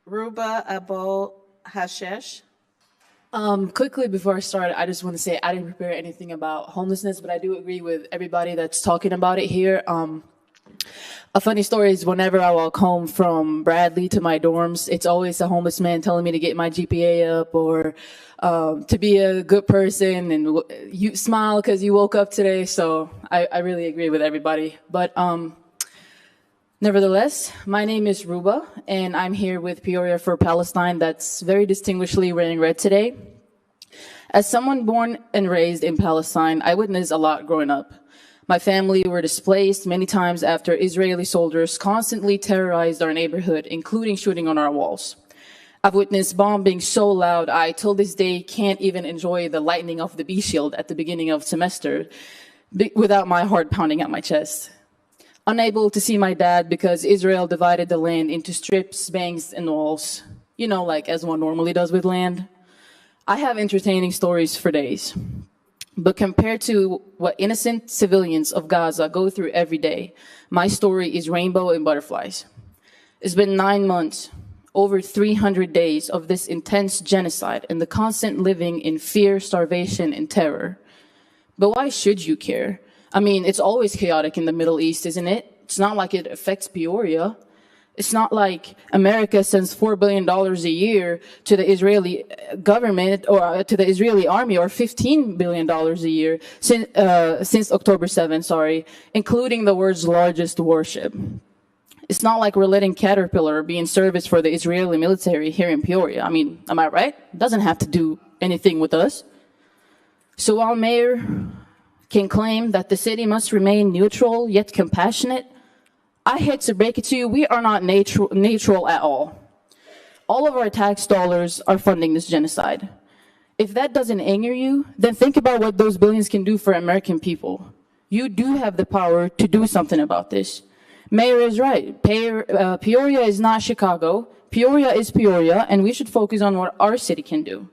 Ruba Abo Hashesh. Quickly before I start, I just want to say I didn't prepare anything about homelessness, but I do agree with everybody that's talking about it here. A funny story is whenever I walk home from Bradley to my dorms, it's always a homeless man telling me to get my GPA up or to be a good person and you smile because you woke up today. So I really agree with everybody. But nevertheless, my name is Ruba, and I'm here with Peoria for Palestine that's very distinguishedly wearing red today. As someone born and raised in Palestine, I witnessed a lot growing up. My family were displaced many times after Israeli soldiers constantly terrorized our neighborhood, including shooting on our walls. I've witnessed bombing so loud I, till this day, can't even enjoy the lightning of the bee shield at the beginning of semester without my heart pounding at my chest. Unable to see my dad because Israel divided the land into strips, banks, and walls. You know, like as one normally does with land. I have entertaining stories for days. But compared to what innocent civilians of Gaza go through every day, my story is rainbow and butterflies. It's been 9 months, over 300 days of this intense genocide and the constant living in fear, starvation, and terror. But why should you care? I mean, it's always chaotic in the Middle East, isn't it? It's not like it affects Peoria. It's not like America sends $4 billion a year to the Israeli government or to the Israeli army, or $15 billion a year since October 7th, including the world's largest warship. It's not like we're letting Caterpillar be in service for the Israeli military here in Peoria. I mean, am I right? It doesn't have to do anything with us. So while Mayor can claim that the city must remain neutral yet compassionate, I hate to break it to you, we are not neutral at all. All of our tax dollars are funding this genocide. If that doesn't anger you, then think about what those billions can do for American people. You do have the power to do something about this. Mayor is right. Peoria is not Chicago. Peoria is Peoria, and we should focus on what our city can do.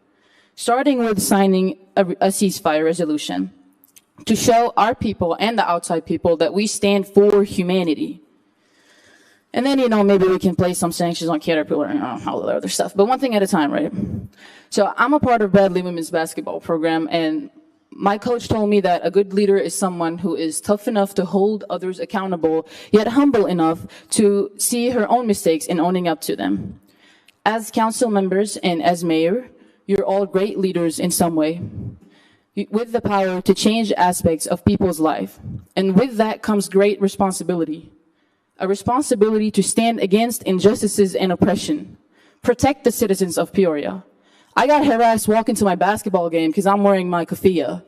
Starting with signing a ceasefire resolution to show our people and the outside people that we stand for humanity. And then, maybe we can place some sanctions on Caterpillar and all the other stuff. But one thing at a time, right? So I'm a part of Bradley Women's Basketball Program, and my coach told me that a good leader is someone who is tough enough to hold others accountable, yet humble enough to see her own mistakes and owning up to them. As council members and as mayor, you're all great leaders in some way, with the power to change aspects of people's life. And with that comes great responsibility. A responsibility to stand against injustices and oppression. Protect the citizens of Peoria. I got harassed walking to my basketball game because I'm wearing my keffiyeh.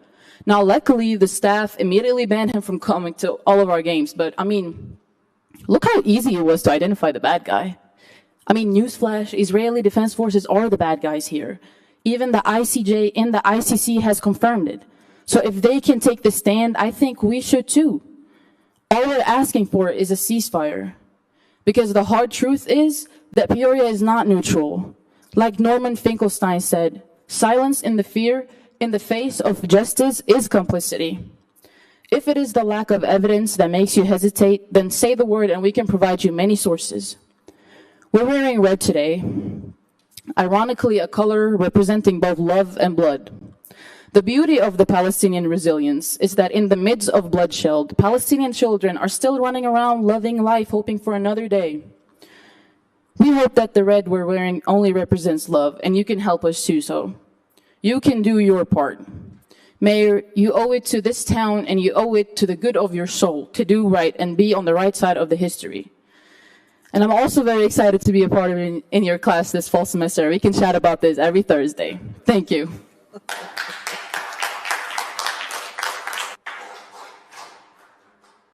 Now, luckily, the staff immediately banned him from coming to all of our games. But, I mean, look how easy it was to identify the bad guy. I mean, newsflash, Israeli Defense Forces are the bad guys here. Even the ICJ and the ICC has confirmed it. So if they can take the stand, I think we should too. All we're asking for is a ceasefire. Because the hard truth is that Peoria is not neutral. Like Norman Finkelstein said, silence in the face of justice is complicity. If it is the lack of evidence that makes you hesitate, then say the word and we can provide you many sources. We're wearing red today, ironically a color representing both love and blood. The beauty of the Palestinian resilience is that in the midst of bloodshed, Palestinian children are still running around loving life, hoping for another day. We hope that the red we're wearing only represents love, and you can help us do so. You can do your part. Mayor, you owe it to this town and you owe it to the good of your soul to do right and be on the right side of the history. And I'm also very excited to be a part of in your class this fall semester. We can chat about this every Thursday. Thank you.